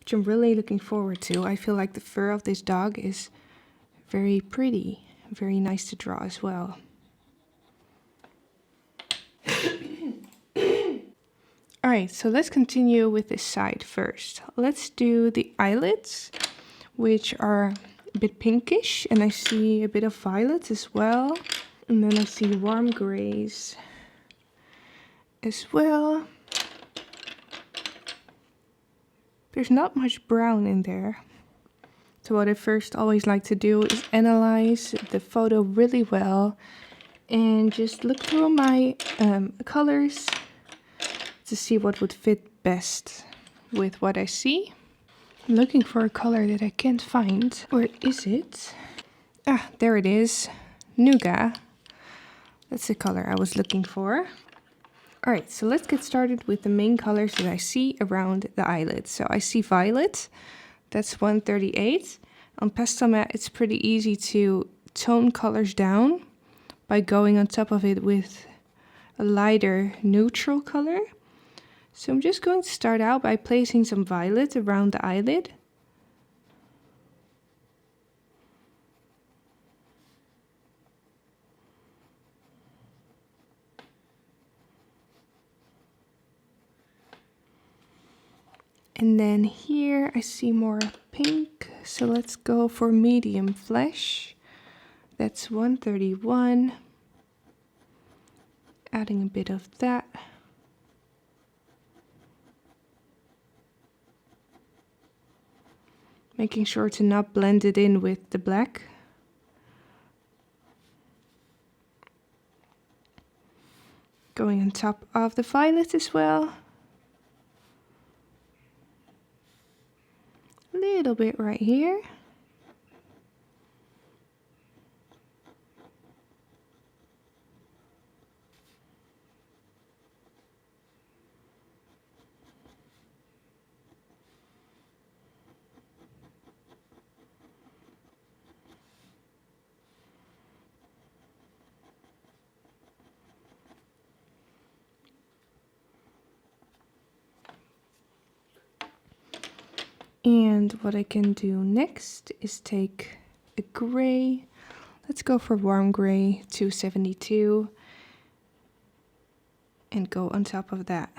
which I'm really looking forward to. I feel like the fur of this dog is very pretty, very nice to draw as well. Alright, so let's continue with this side first. Let's do the eyelids, which are a bit pinkish, and I see a bit of violet as well. And then I see warm grays as well. There's not much brown in there. So what I first always like to do is analyze the photo really well and just look through my colors to see what would fit best with what I see. I'm looking for a color that I can't find. Where is it? Ah, there it is. Nougat. That's the color I was looking for. Alright, so let's get started with the main colors that I see around the eyelids. So I see violet. That's 138. On pastel mat, it's pretty easy to tone colors down by going on top of it with a lighter neutral color. So I'm just going to start out by placing some violet around the eyelid. And then here I see more pink, so let's go for medium flesh. That's 131. Adding a bit of that. Making sure to not blend it in with the black. Going on top of the violet as well. A little bit right here. And what I can do next is take a gray. Let's go for warm gray, 272. And go on top of that.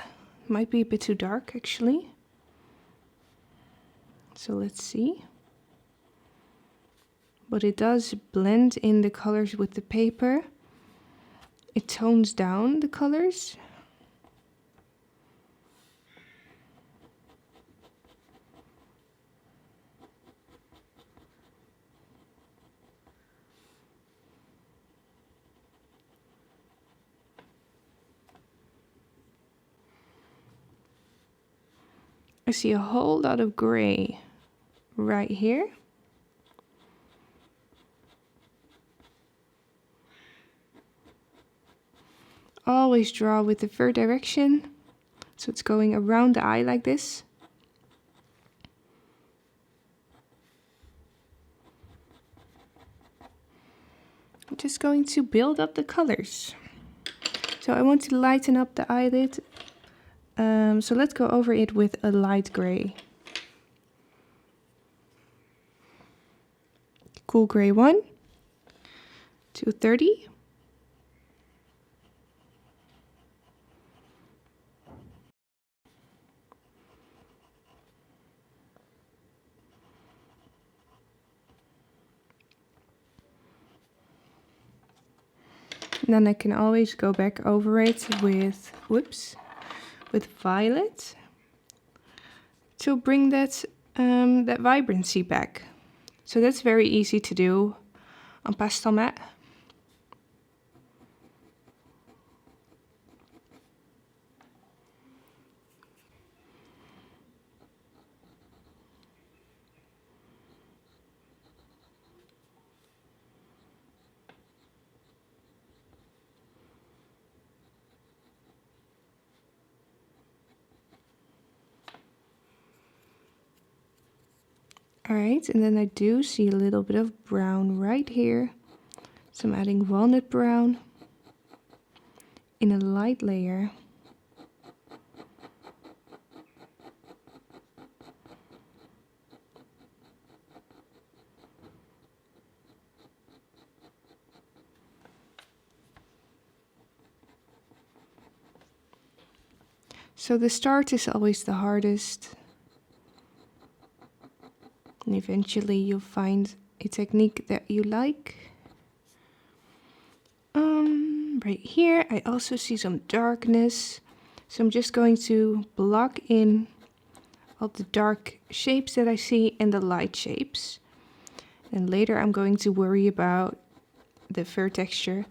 Might be a bit too dark actually. So let's see. But it does blend in the colors with the paper. It tones down the colors. I see a whole lot of gray right here. Always draw with the fur direction, so it's going around the eye like this. I'm just going to build up the colors. So I want to lighten up the eyelid. So let's go over it with a light gray. Cool gray 1, 230. Then I can always go back over it with, with violet to bring that that vibrancy back. So that's very easy to do on pastel mat. Alright, and then I do see a little bit of brown right here. So I'm adding walnut brown in a light layer. So the start is always the hardest. And eventually you'll find a technique that you like. Right here I also see some darkness. So I'm just going to block in all the dark shapes that I see and the light shapes. And later I'm going to worry about the fur texture.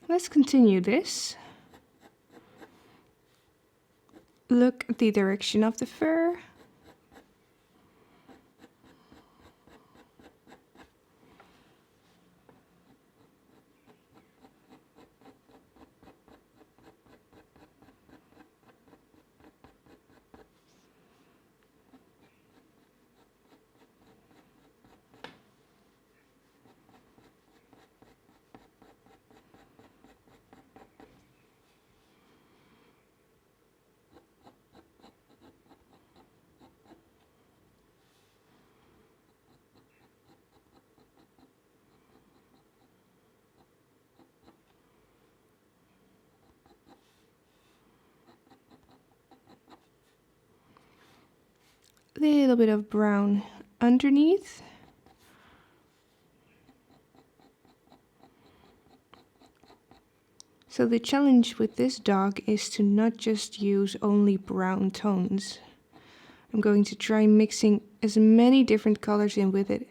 Let's continue this. Look at the direction of the fur. Little bit of brown underneath. So the challenge with this dog is to not just use only brown tones. I'm going to try mixing as many different colors in with it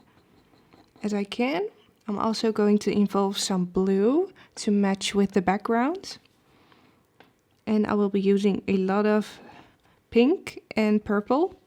as I can. I'm also going to involve some blue to match with the background. And I will be using a lot of pink and purple.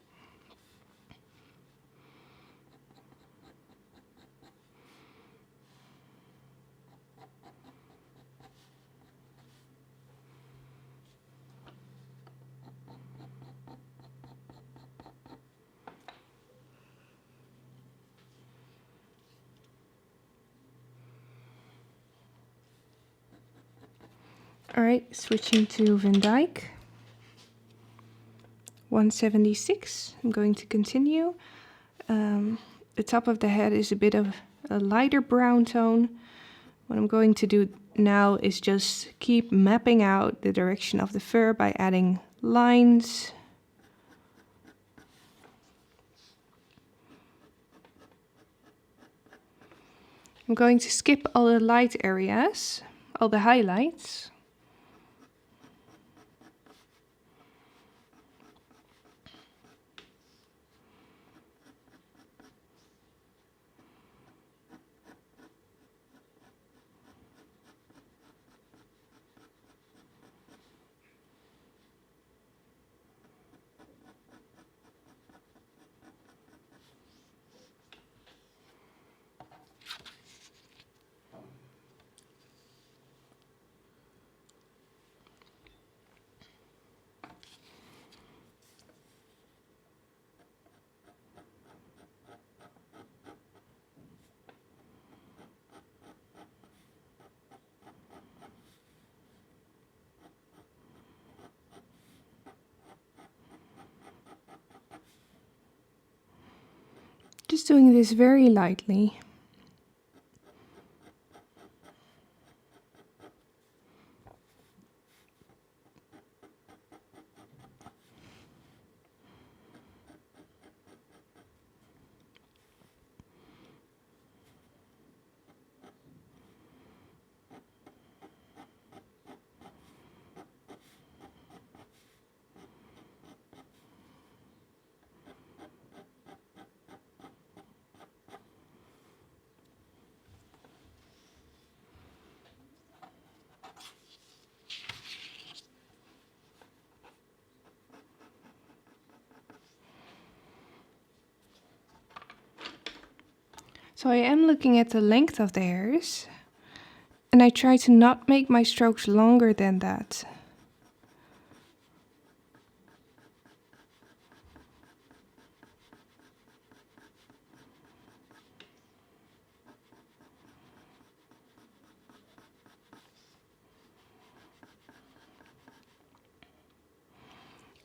Alright, switching to Van Dyke. 176. I'm going to continue. The top of the head is a bit of a lighter brown tone. What I'm going to do now is just keep mapping out the direction of the fur by adding lines. I'm going to skip all the light areas, all the highlights. Just doing this very lightly. So I am looking at the length of the hairs, And I try to not make my strokes longer than that.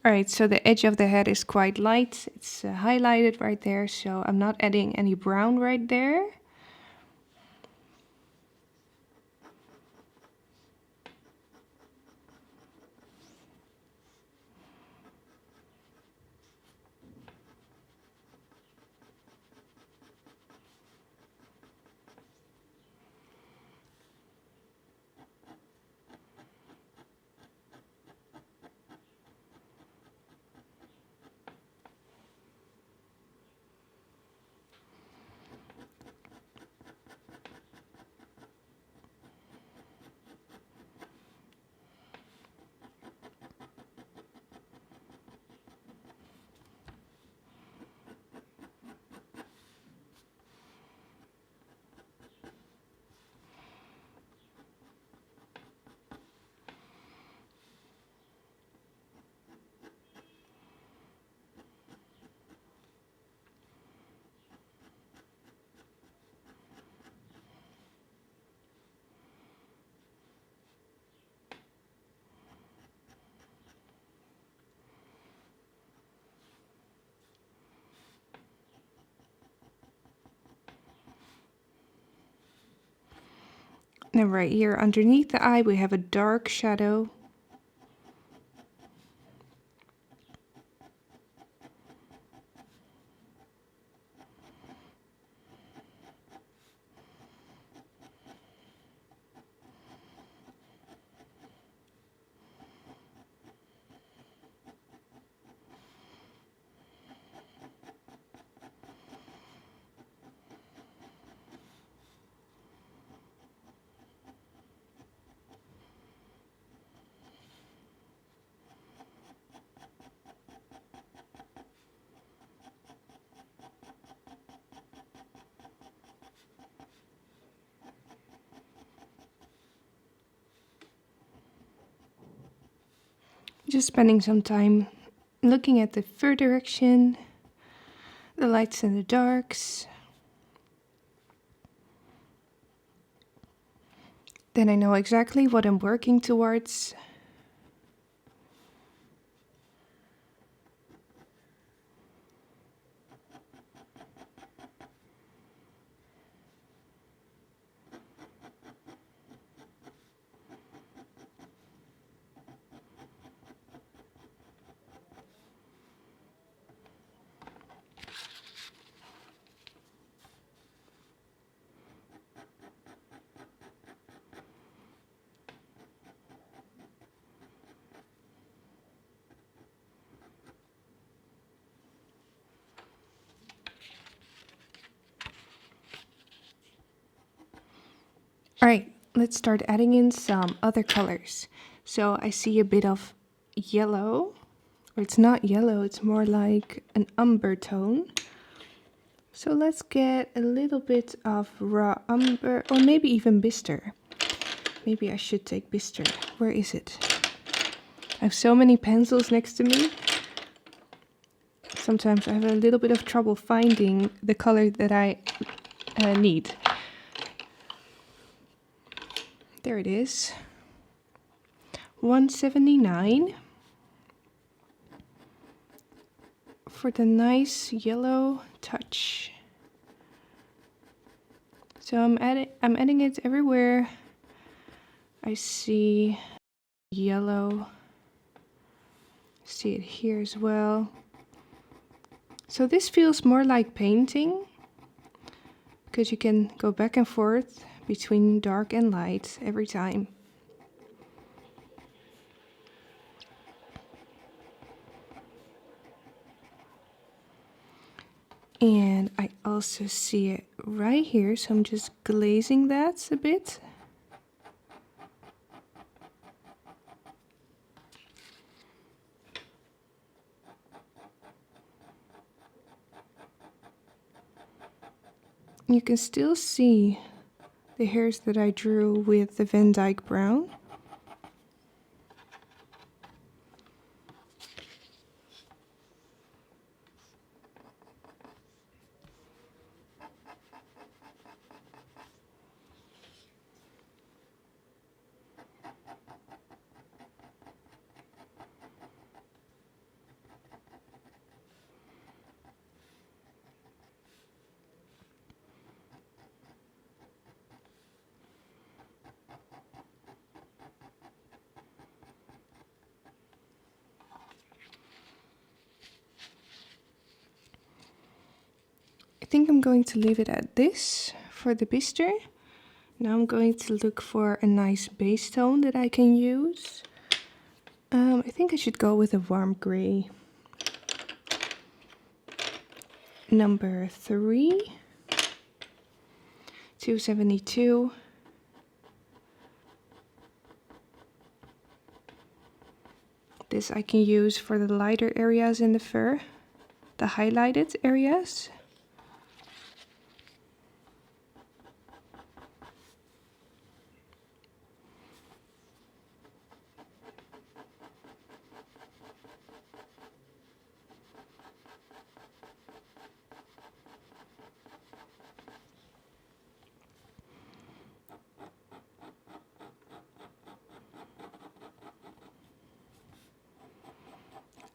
Alright, so the edge of the head is quite light. It's highlighted right there, so I'm not adding any brown right there. And then right here underneath the eye we have a dark shadow. Just spending some time looking at the fur direction, the lights and the darks. Then I know exactly what I'm working towards. Alright, let's start adding in some other colors. So I see a bit of yellow, or it's not yellow, it's more like an umber tone. So let's get a little bit of raw umber, or maybe even bistre. Maybe I should take bistre. Where is it? I have so many pencils next to me. Sometimes I have a little bit of trouble finding the color that I need. There it is. 179 for the nice yellow touch. So I'm adding it everywhere. I see yellow. See it here as well. So this feels more like painting because you can go back and forth between dark and light every time. And I also see it right here, so I'm just glazing that a bit. You can still see the hairs that I drew with the Van Dyke brown. I think I'm going to leave it at this for the bister. Now I'm going to look for a nice base tone that I can use. I think I should go with a warm gray. Number 3, 272. This I can use for the lighter areas in the fur, the highlighted areas.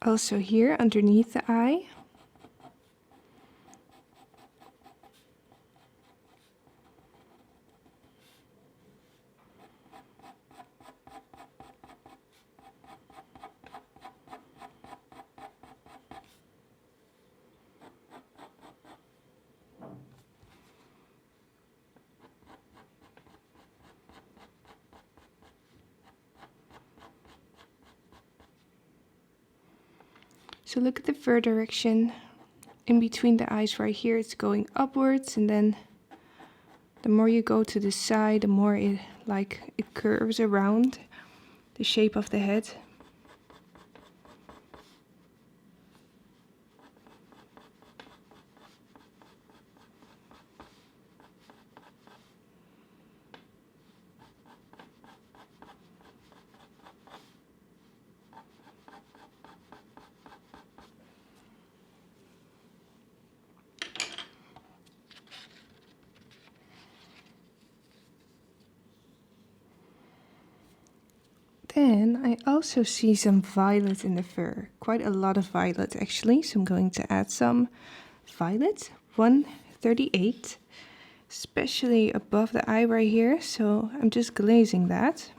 Also here underneath the eye. So look at the fur direction. In between the eyes right here, it's going upwards, and then the more you go to the side, the more it curves around the shape of the head. Then I also see some violet in the fur, quite a lot of violet actually, so I'm going to add some violet, 138, especially above the eye right here, so I'm just glazing that.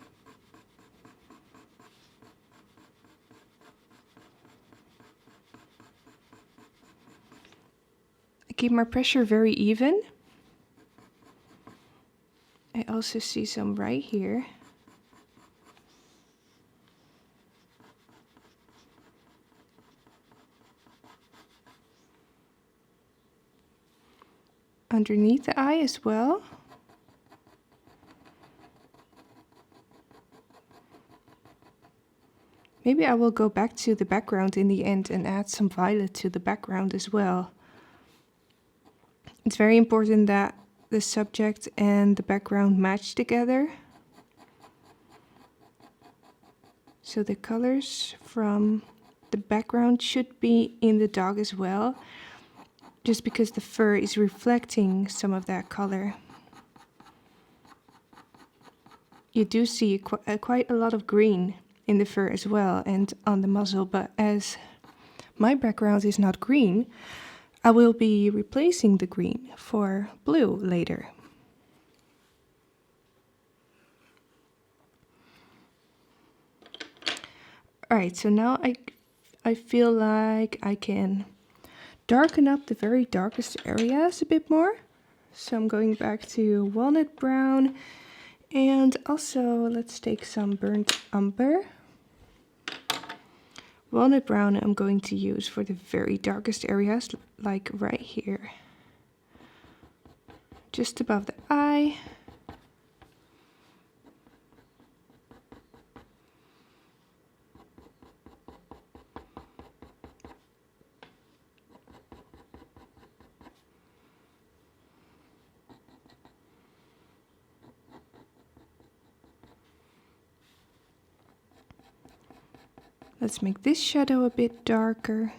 I keep my pressure very even. I also see some right here. Underneath the eye as well. Maybe I will go back to the background in the end and add some violet to the background as well. It's very important that the subject and the background match together. So the colors from the background should be in the dog as well, just because the fur is reflecting some of that color. You do see quite a lot of green in the fur as well and on the muzzle, but as my background is not green, I will be replacing the green for blue later. Alright, so now I feel like I can darken up the very darkest areas a bit more. So I'm going back to walnut brown, and also let's take some burnt umber. Walnut brown I'm going to use for the very darkest areas, like right here. Just above the eye. Let's make this shadow a bit darker.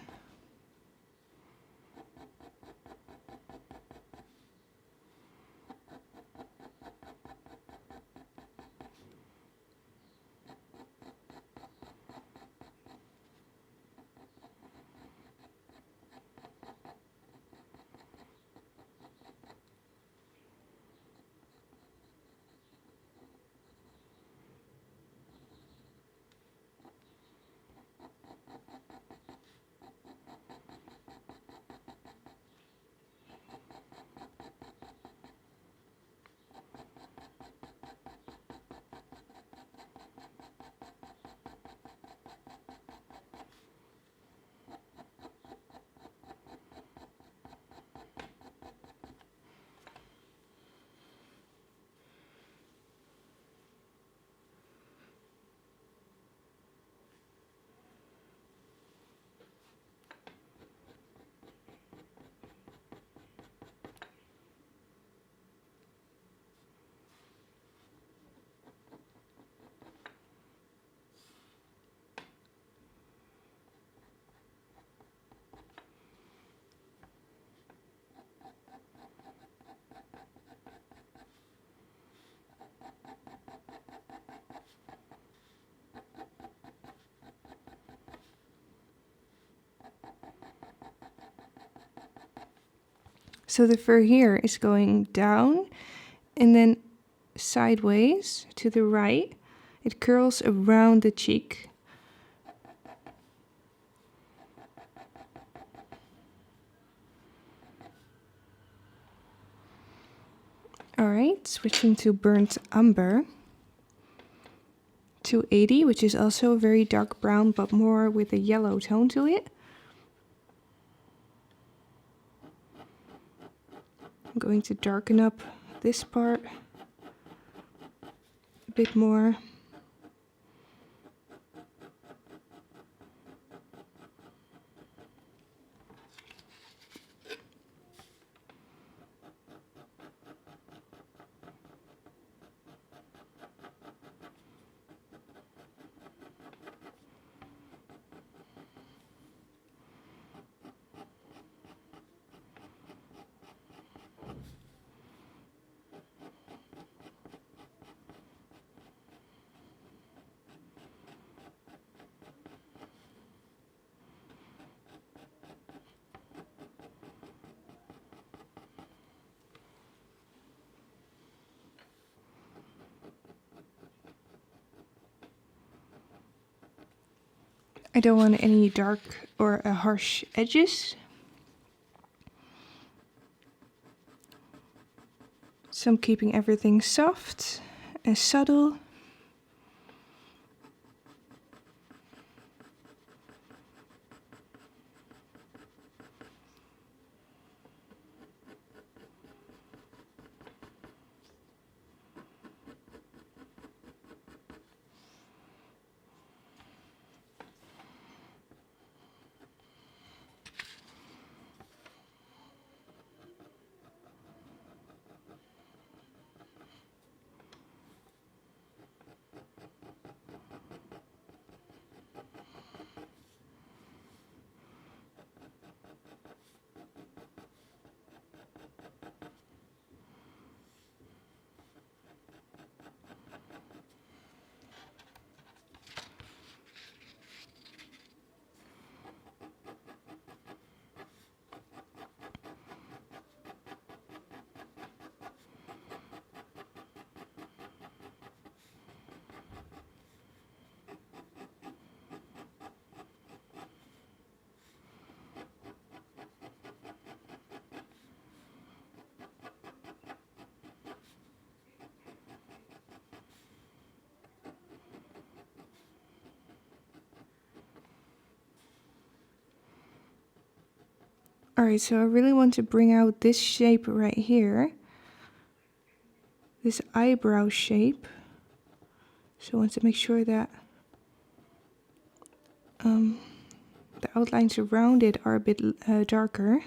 So the fur here is going down and then sideways to the right. It curls around the cheek. Alright, switching to burnt umber. 280, which is also a very dark brown but more with a yellow tone to it. I'm going to darken up this part a bit more. I don't want any dark or harsh edges. So I'm keeping everything soft and subtle. Alright, so I really want to bring out this shape right here. This eyebrow shape. So I want to make sure that the outlines around it are a bit darker.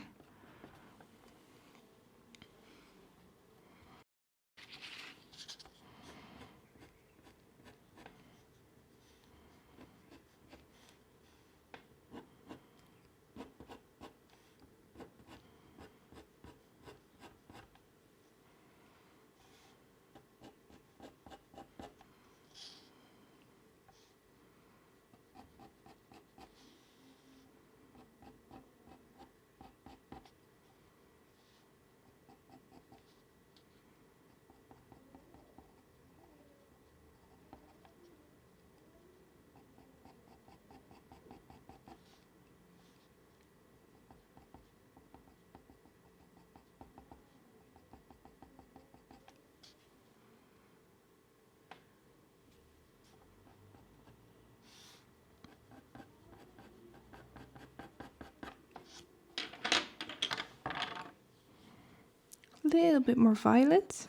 little bit more violet.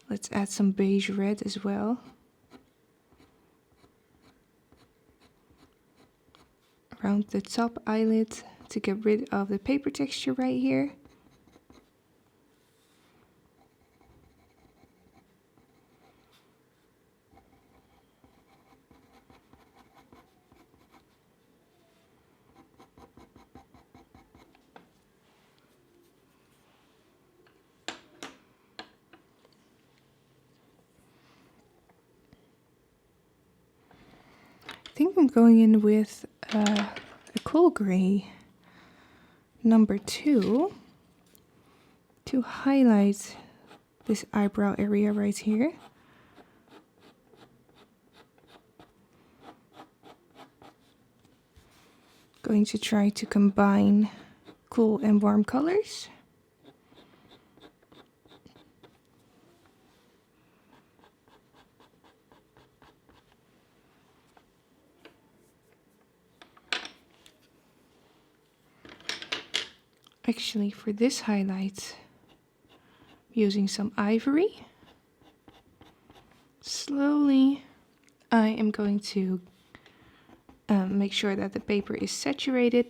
Let's add some beige red as well. Around the top eyelid to get rid of the paper texture right here. I think I'm going in with a cool gray number 2 to highlight this eyebrow area right here. Going to try to combine cool and warm colors. Actually, for this highlight, using some ivory. Slowly, I am going to make sure that the paper is saturated.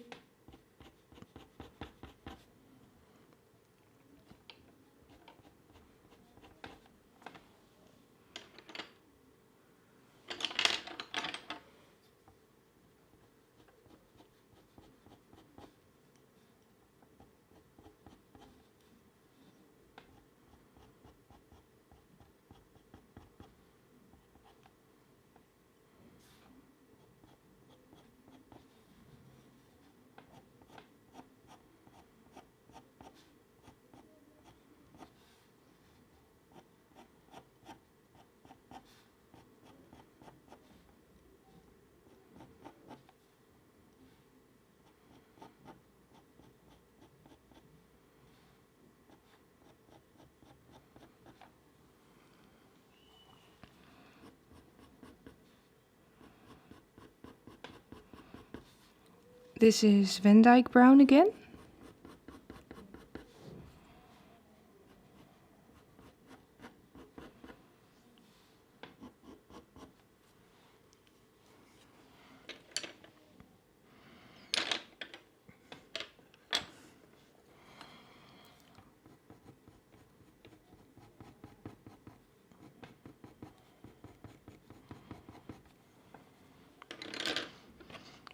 This is Van Dyke brown again.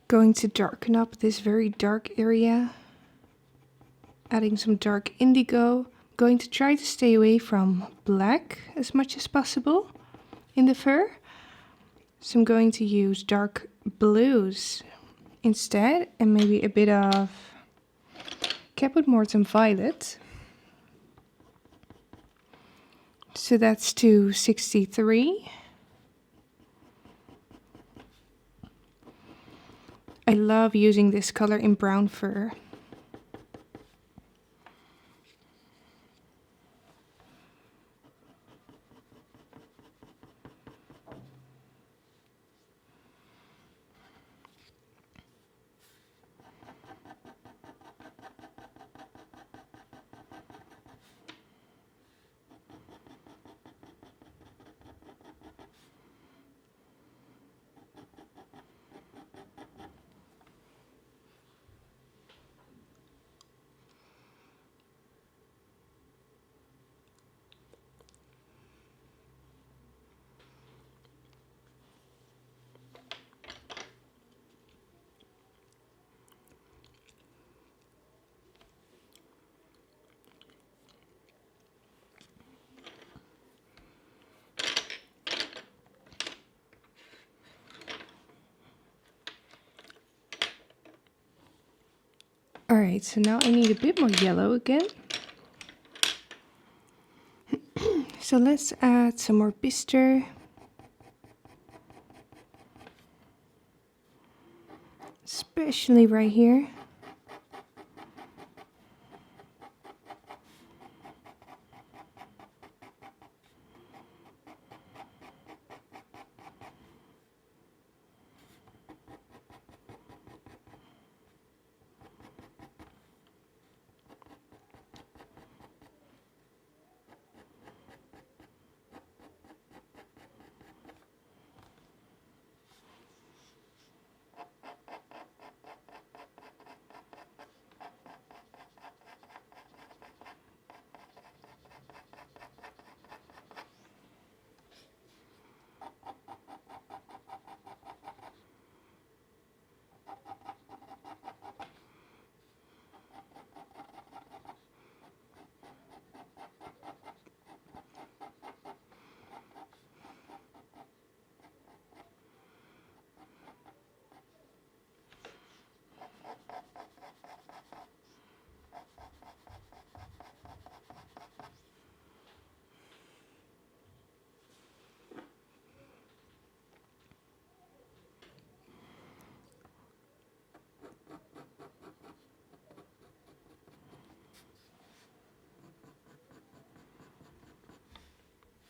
Going to darken up this very dark area, adding some dark indigo. Going to try to stay away from black as much as possible in the fur. So I'm going to use dark blues instead, and maybe a bit of Caput Mortem violet. So that's 263. I love using this color in brown fur. Alright, so now I need a bit more yellow again. So let's add some more bistre. especially right here.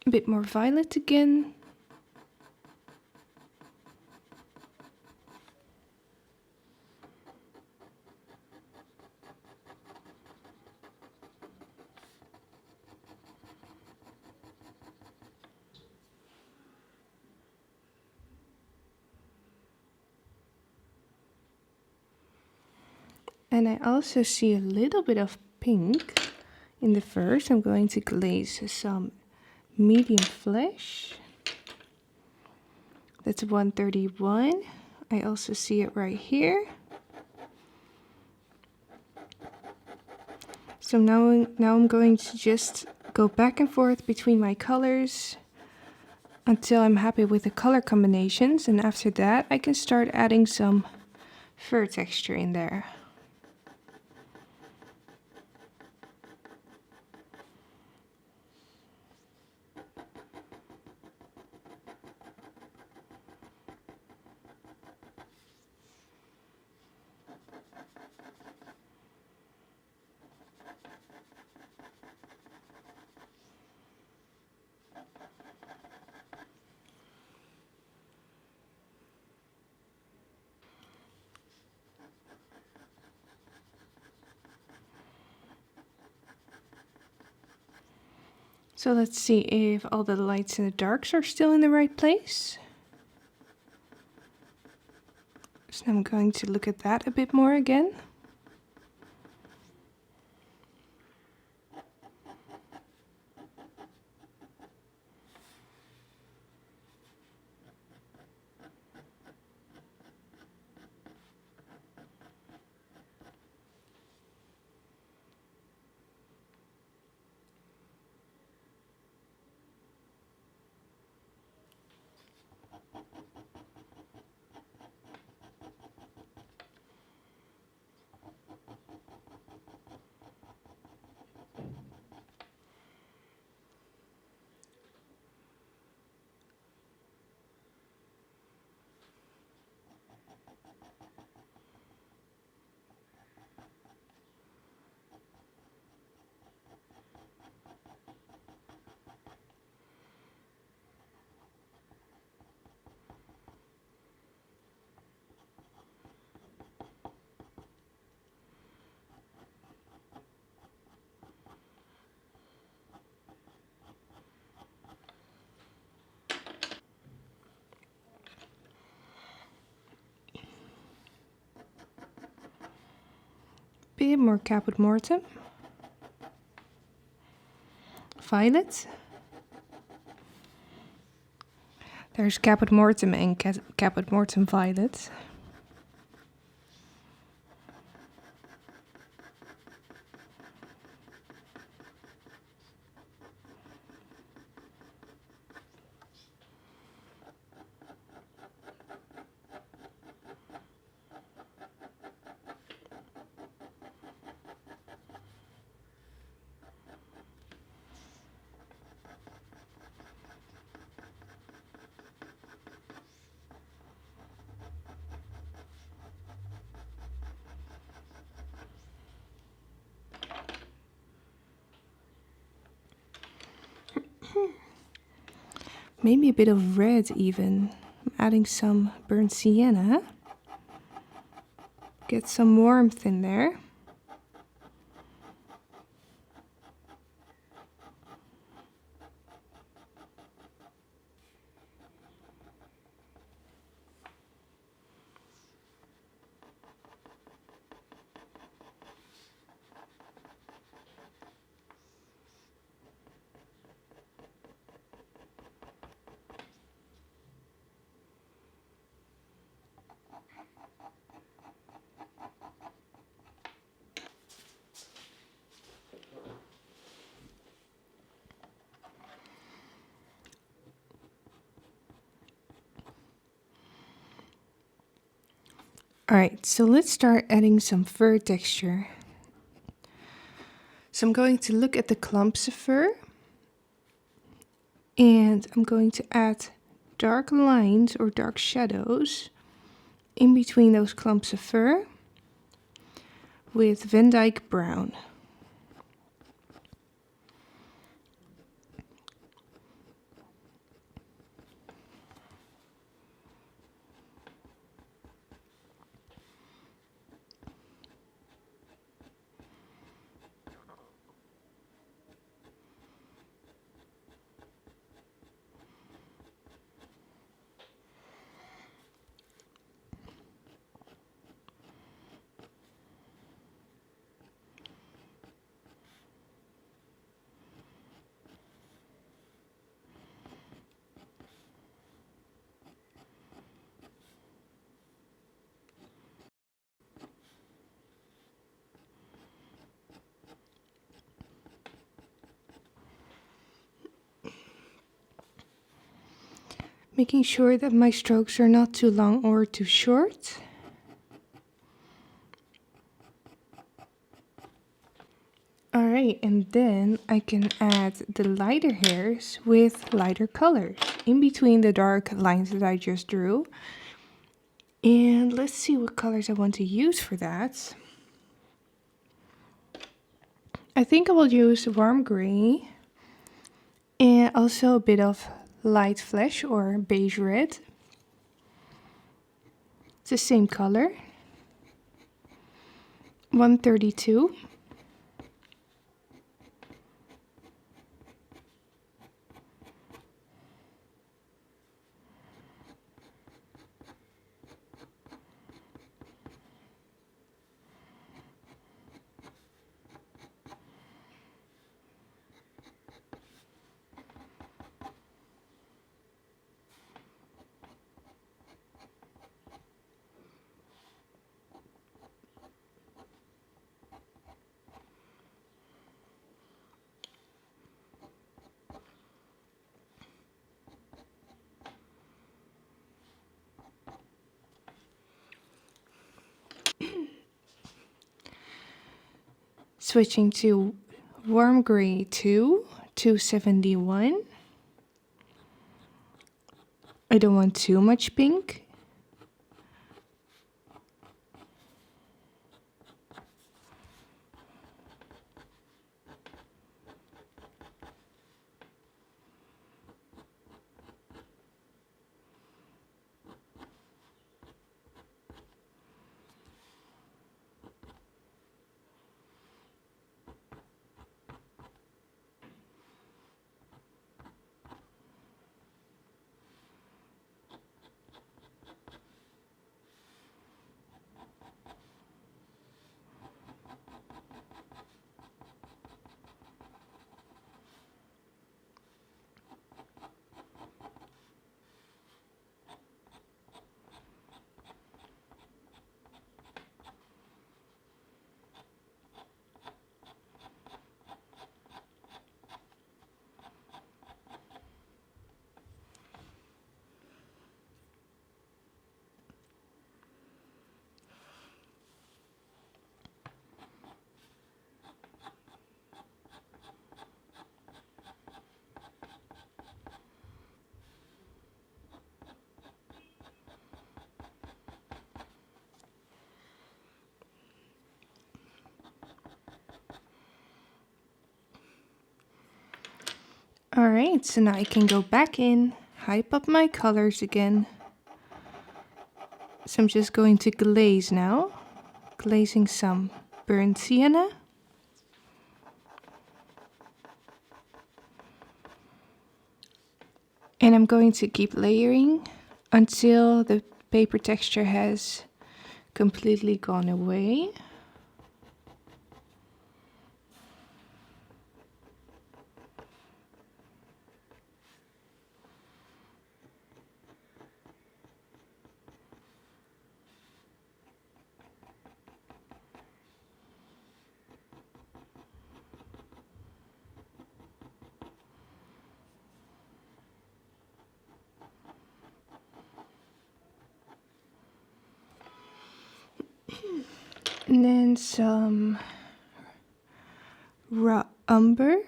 A bit more violet again. And I also see a little bit of pink in the first. I'm going to glaze some medium flesh. That's 131. I also see it right here. So now I'm going to just go back and forth between my colors until I'm happy with the color combinations, and after that I can start adding some fur texture in there. So let's see if all the lights and the darks are still in the right place. So I'm going to look at that a bit more again. Bit more caput mortem. Violet. There's caput mortem and caput mortem violet. Maybe a bit of red even. I'm adding some burnt sienna. Get some warmth in there. Alright, so let's start adding some fur texture. So I'm going to look at the clumps of fur. And I'm going to add dark lines or dark shadows in between those clumps of fur with Van Dyke brown. Making sure that my strokes are not too long or too short. Alright, and then I can add the lighter hairs with lighter colors in between the dark lines that I just drew. And let's see what colors I want to use for that. I think I will use warm gray and also a bit of light flesh or beige red. It's the same color. 132. Switching to warm gray 2, 271. I don't want too much pink. Alright, so now I can go back in hype up my colors again. So I'm just going to glaze now. Glazing some burnt sienna. And I'm going to keep layering until the paper texture has completely gone away. And then some raw umber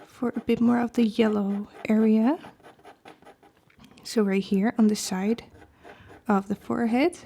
for a bit more of the yellow area. So right here on the side of the forehead.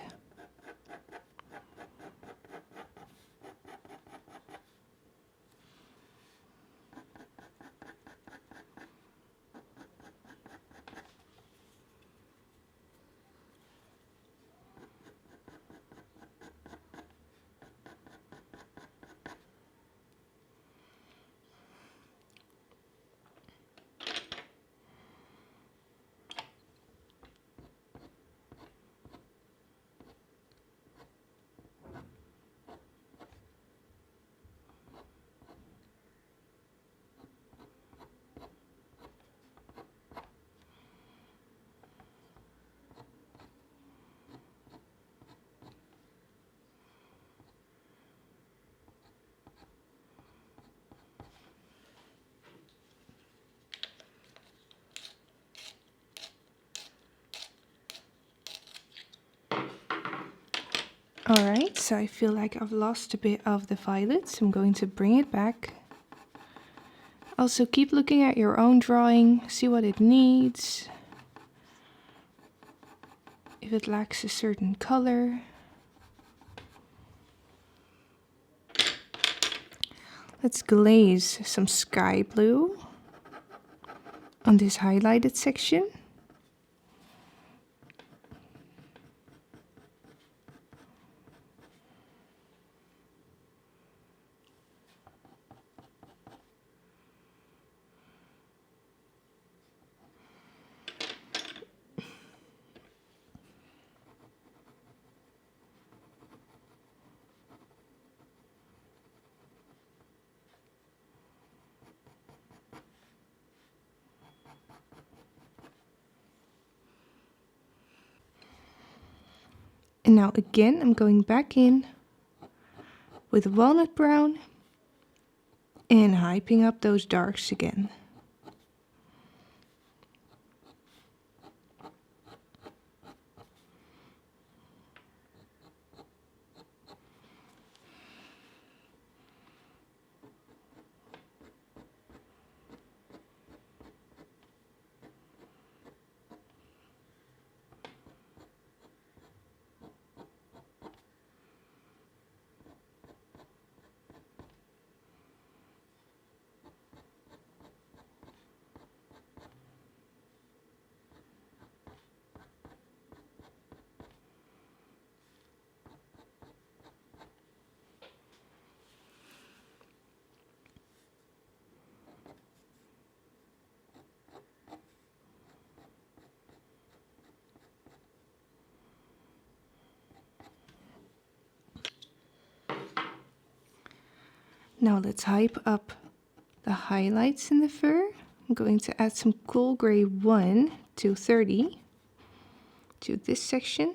Alright, so I feel like I've lost a bit of the violet, so I'm going to bring it back. Also keep looking at your own drawing, see what it needs. If it lacks a certain color. Let's glaze some sky blue on this highlighted section. And now again, I'm going back in with walnut brown and hyping up those darks again. Now let's hype up the highlights in the fur. I'm going to add some cool gray 1 to 30 to this section.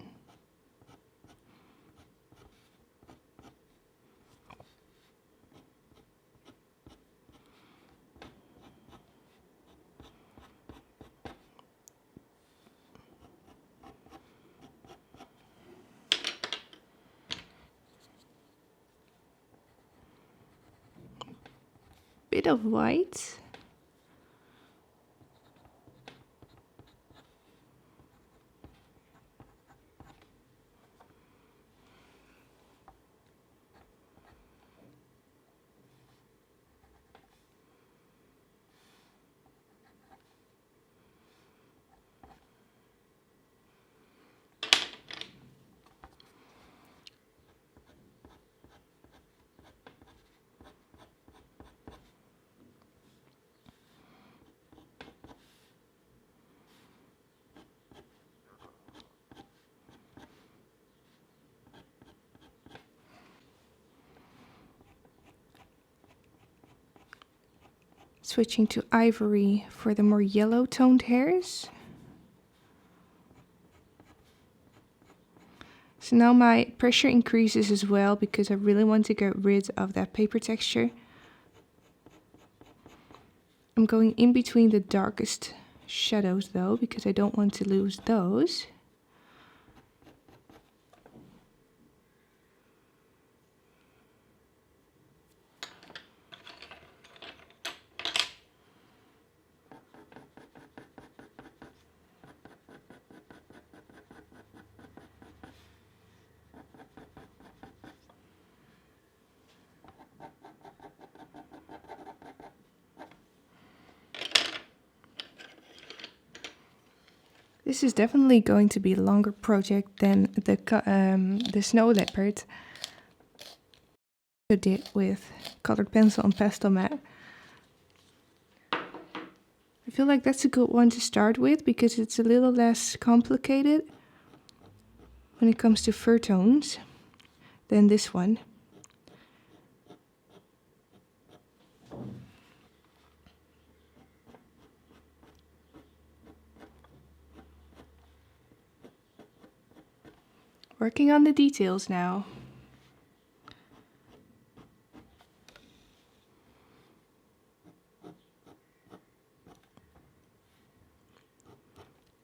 Bit of white. Switching to ivory for the more yellow toned hairs. So now my pressure increases as well because I really want to get rid of that paper texture. I'm going in between the darkest shadows though, because I don't want to lose those. This is definitely going to be a longer project than the snow leopard I did with colored pencil and pastel matte. I feel like that's a good one to start with because it's a little less complicated when it comes to fur tones than this one. Working on the details now.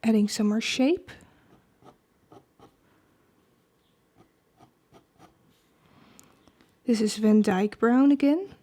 Adding some more shape. This is Van Dyke brown again.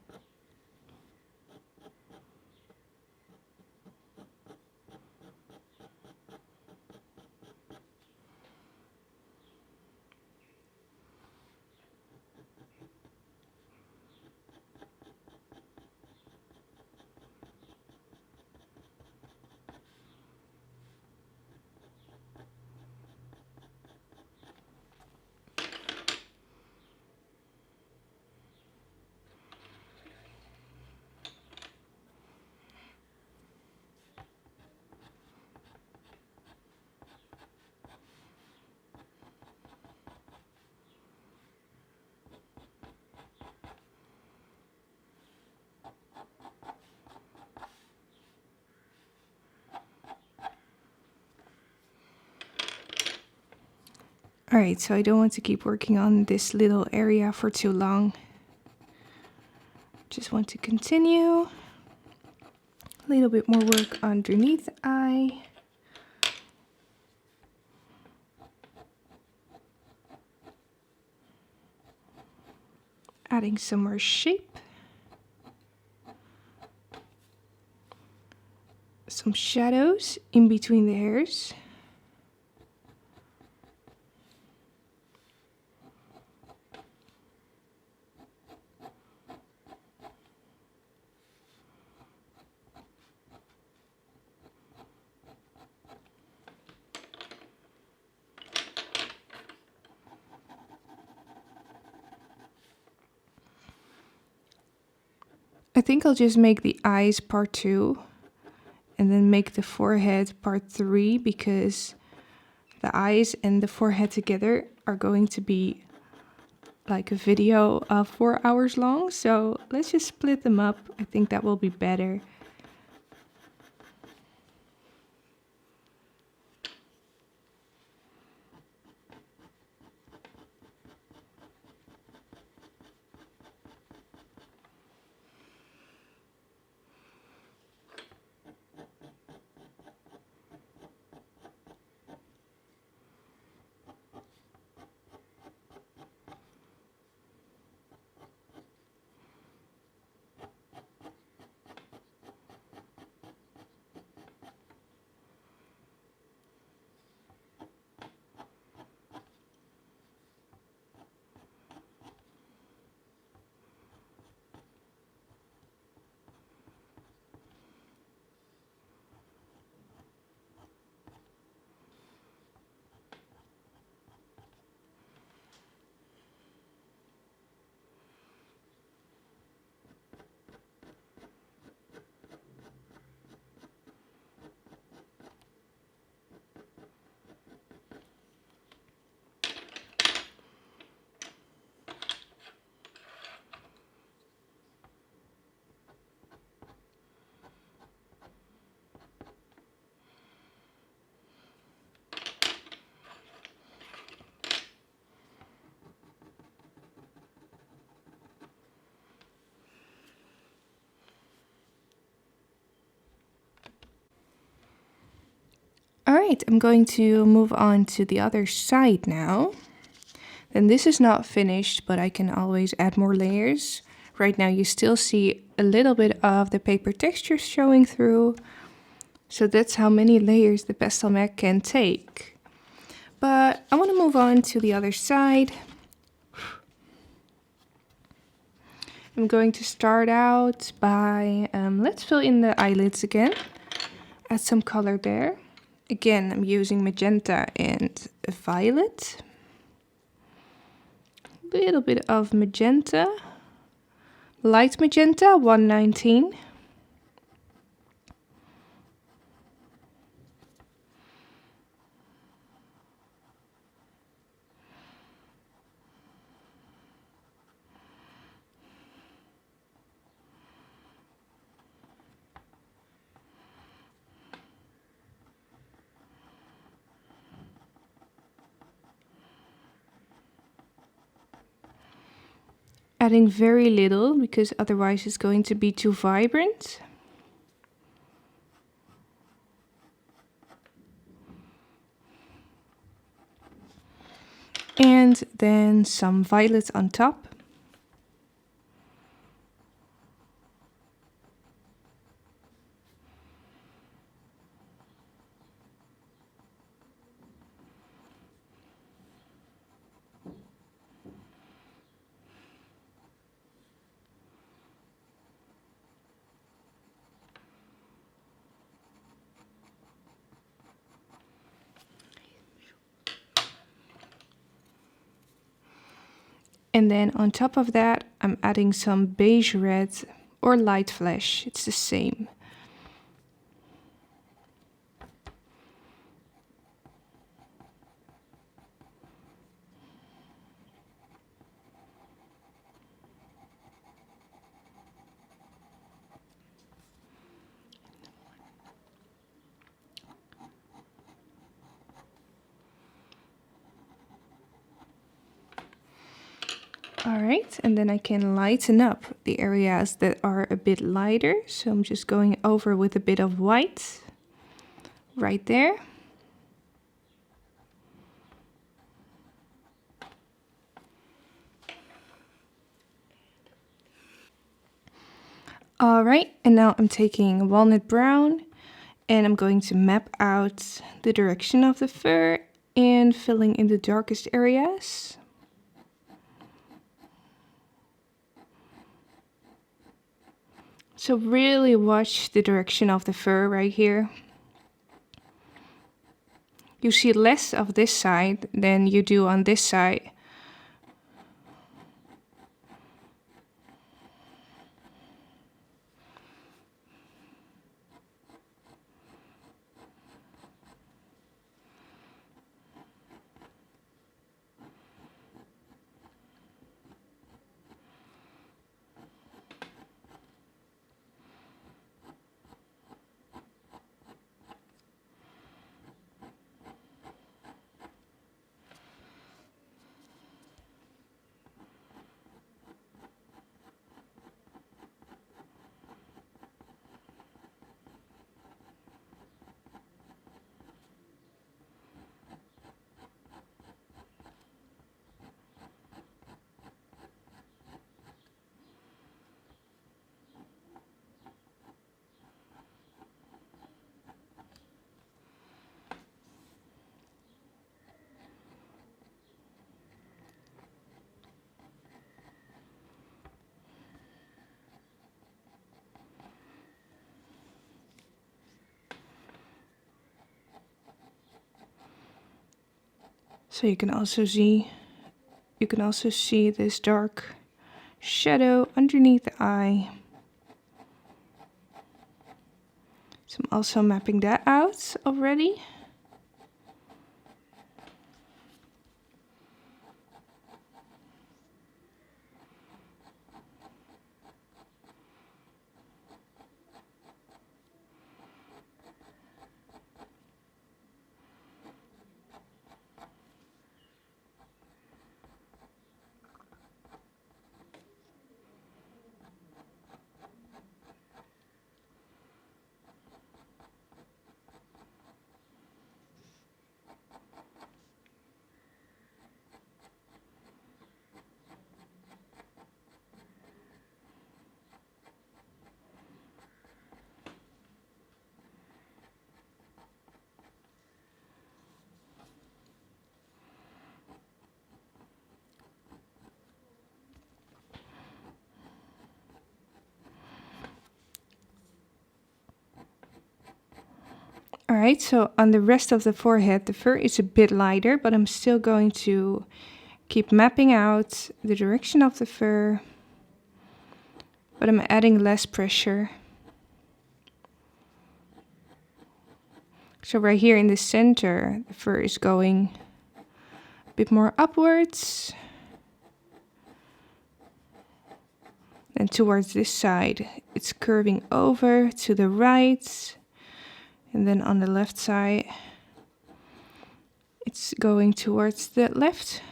Alright, so I don't want to keep working on this little area for too long. Just want to continue. A little bit more work underneath the eye. Adding some more shape. Some shadows in between the hairs. I think I'll just make the eyes part 2 and then make the forehead part 3 because the eyes and the forehead together are going to be like a video of 4 hours long. So let's just split them up. I think that will be better. All right, I'm going to move on to the other side now. And this is not finished, but I can always add more layers. Right now you still see a little bit of the paper texture showing through. So that's how many layers the pastel mat can take. But I want to move on to the other side. I'm going to start out by, let's fill in the eyelids again. Add some color there. Again, I'm using magenta and violet. A little bit of magenta. Light magenta, 119. Adding very little because otherwise it's going to be too vibrant. And then some violet on top. And then on top of that, I'm adding some beige red or light flesh. It's the same. All right, and then I can lighten up the areas that are a bit lighter. So I'm just going over with a bit of white right there. All right, and now I'm taking walnut brown and I'm going to map out the direction of the fur and filling in the darkest areas. So really watch the direction of the fur right here. You see less of this side than you do on this side. So you can also see this dark shadow underneath the eye. So I'm also mapping that out already. Alright, so on the rest of the forehead, the fur is a bit lighter, but I'm still going to keep mapping out the direction of the fur, but I'm adding less pressure. So right here in the center, the fur is going a bit more upwards. And towards this side, it's curving over to the right. And then on the left side, it's going towards the left.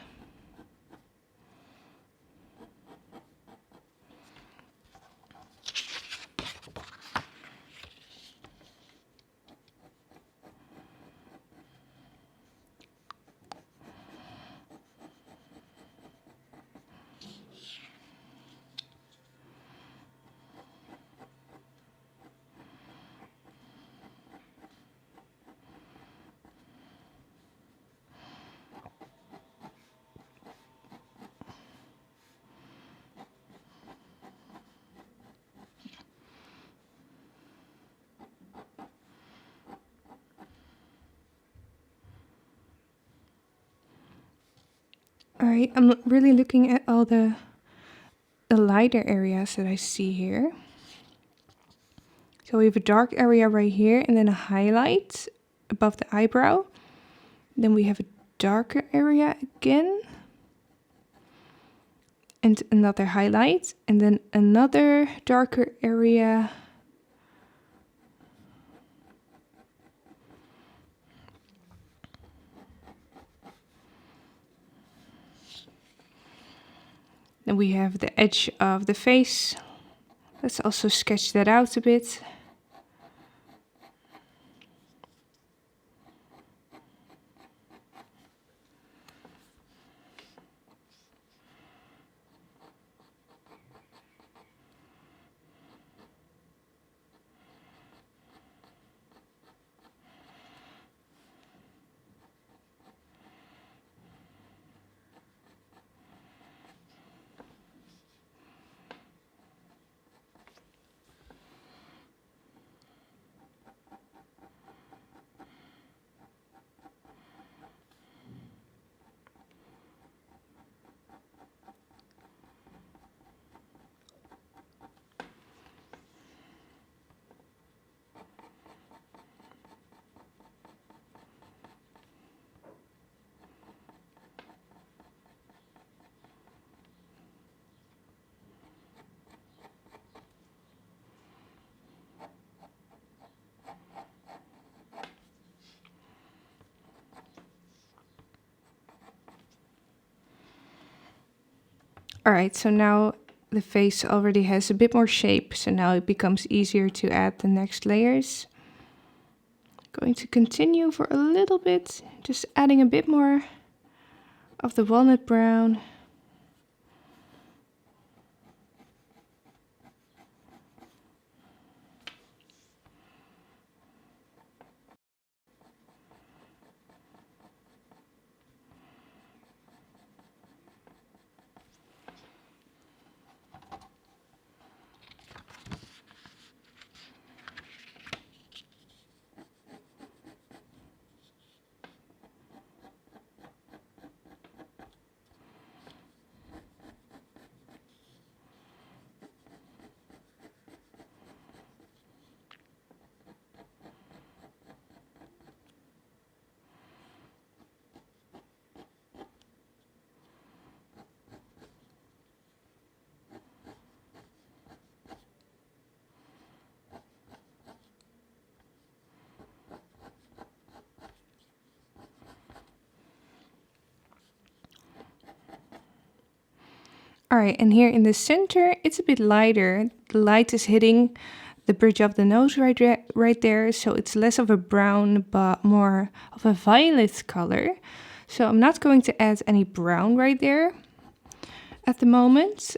Alright, I'm really looking at all the lighter areas that I see here. So we have a dark area right here and then a highlight above the eyebrow. Then we have a darker area again. And another highlight. And then another darker area. Then we have the edge of the face. Let's also sketch that out a bit. Alright, so now the face already has a bit more shape, so now it becomes easier to add the next layers. Going to continue for a little bit, just adding a bit more of the walnut brown. Alright, and here in the center, it's a bit lighter. The light is hitting the bridge of the nose right there, so it's less of a brown, but more of a violet color. So I'm not going to add any brown right there at the moment.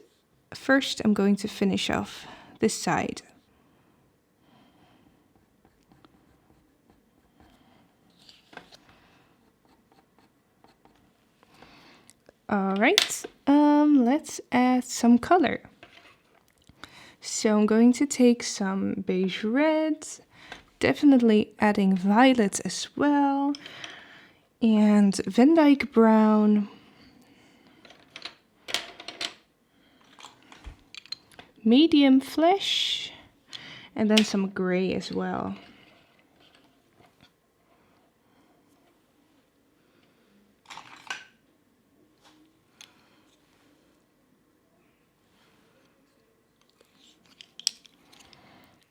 First, I'm going to finish off this side. Alright, let's add some color. So I'm going to take some beige red definitely adding violets as well. And Van Dyke brown. Medium flesh. And then some gray as well.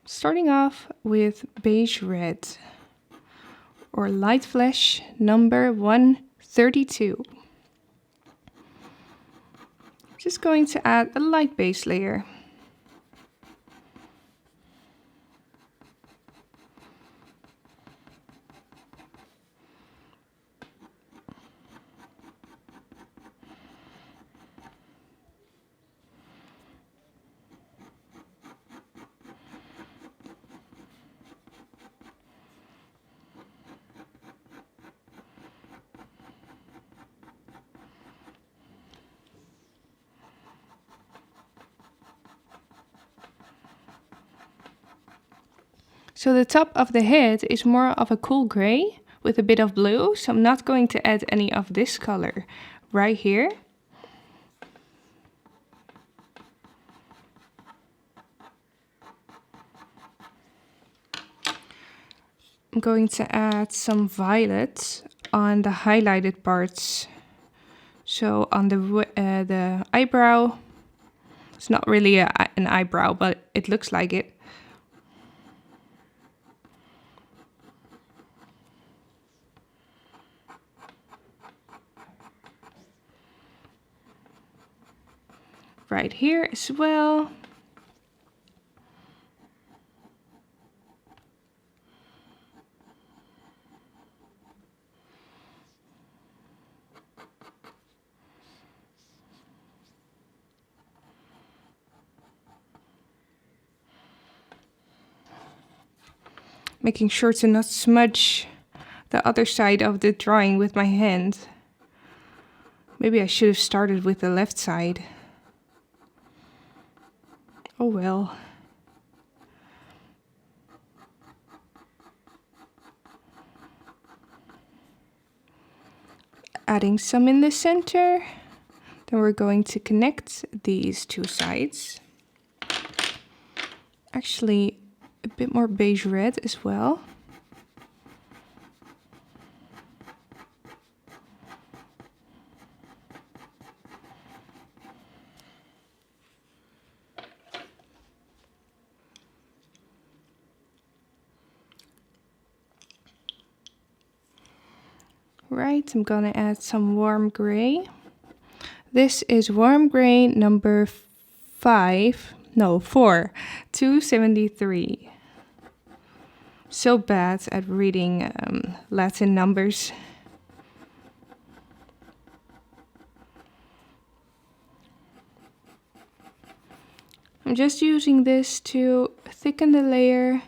Starting off with beige red, or light flesh number 132. Just going to add a light base layer. So the top of the head is more of a cool gray with a bit of blue, so I'm not going to add any of this color right here. I'm going to add some violet on the highlighted parts. So on the eyebrow, it's not really an eyebrow, but it looks like it. Right here as well. Making sure to not smudge the other side of the drawing with my hand. Maybe I should have started with the left side. Oh well. Adding some in the center. Then we're going to connect these two sides. Actually, a bit more beige red as well. Right, I'm gonna add some warm gray. This is warm gray number 4, 273. So bad at reading Latin numbers. I'm just using this to thicken the layer,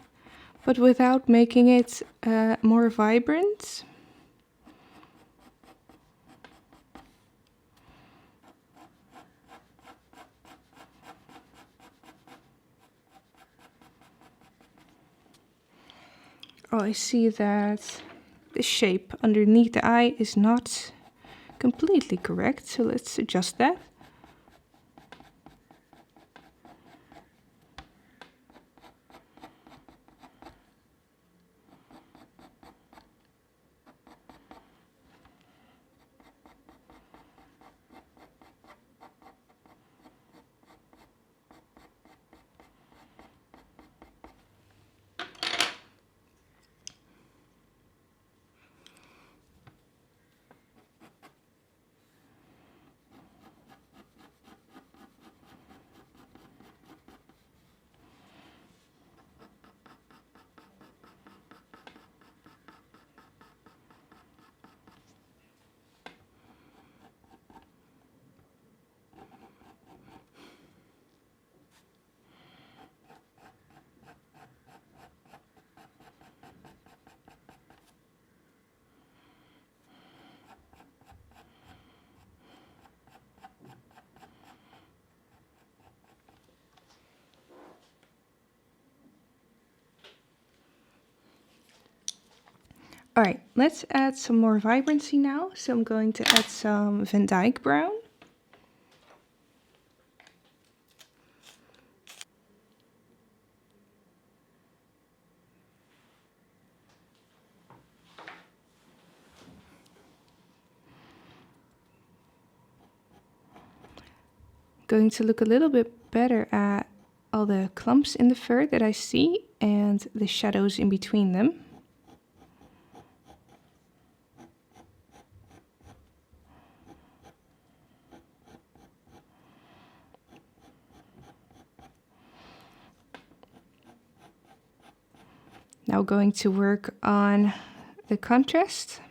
but without making it more vibrant. Oh, I see that the shape underneath the eye is not completely correct, so let's adjust that. Let's add some more vibrancy now. So I'm going to add some Van Dyke brown. Going to look a little bit better at all the clumps in the fur that I see and the shadows in between them. Now going to work on the contrast.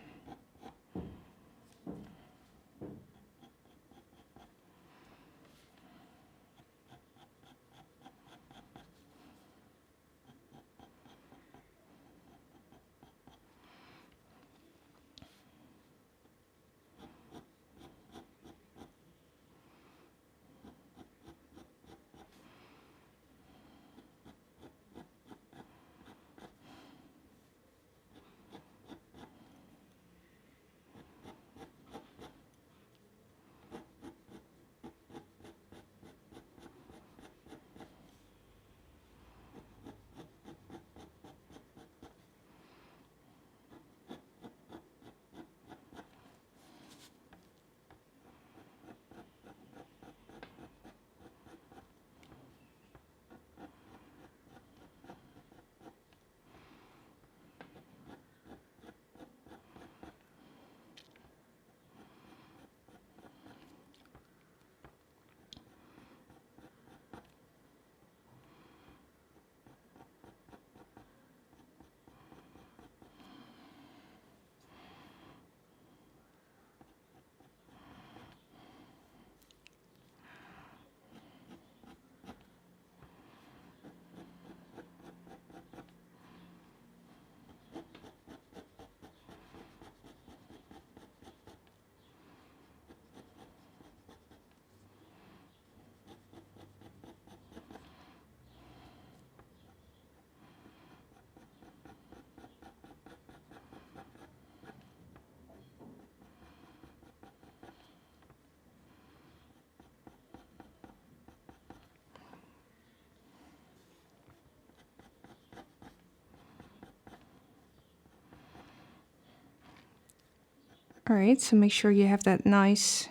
All right, so make sure you have that nice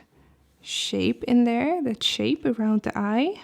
shape in there, that shape around the eye.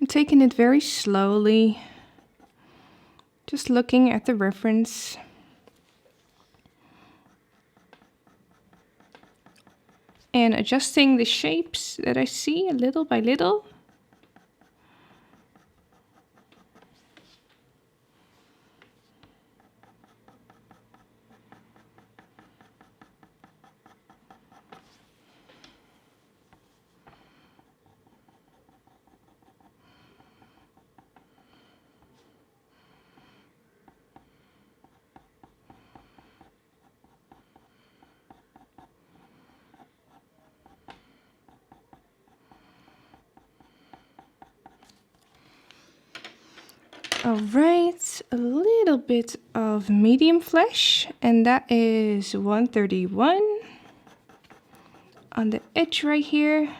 I'm taking it very slowly, just looking at the reference. And adjusting the shapes that I see little by little. Alright, a little bit of medium flesh, and that is 131 on the edge right here.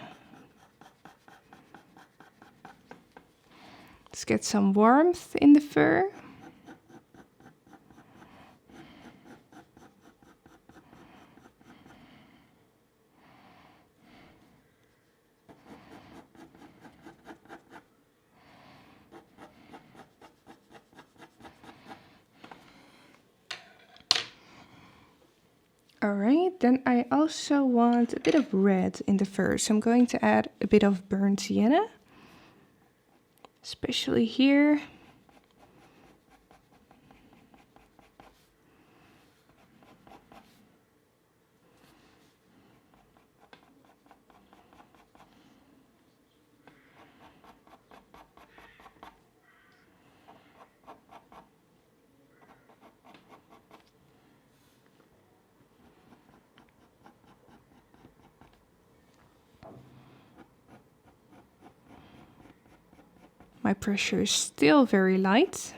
Let's get some warmth in the fur. Alright, then I also want a bit of red in the fur, so I'm going to add a bit of burnt sienna, especially here. My pressure is still very light.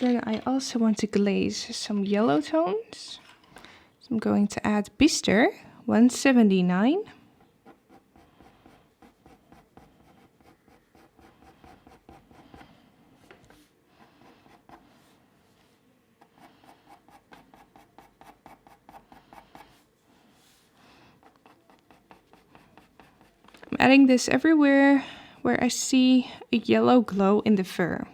Then I also want to glaze some yellow tones. So I'm going to add Bister 179. I'm adding this everywhere where I see a yellow glow in the fur.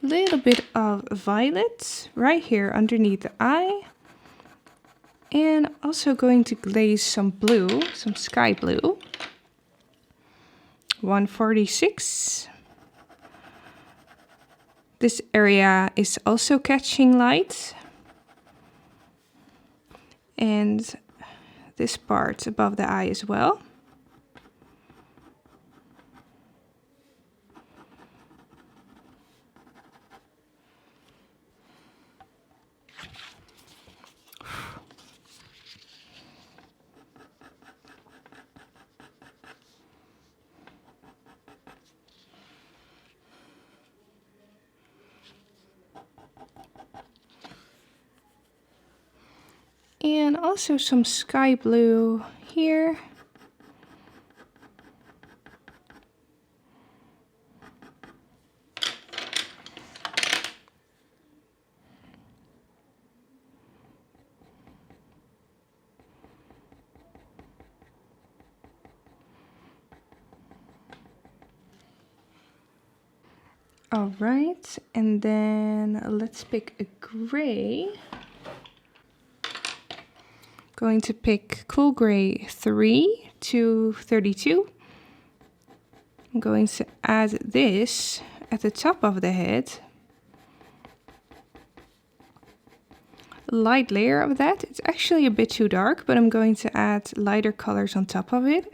Little bit of violet right here underneath the eye. And also going to glaze some blue, some sky blue. 146. This area is also catching light. And this part above the eye as well. And also some sky blue here. All right, and then let's pick a gray. Going to pick Cool Gray 3 to 32. I'm going to add this at the top of the head. A light layer of that. It's actually a bit too dark, but I'm going to add lighter colors on top of it.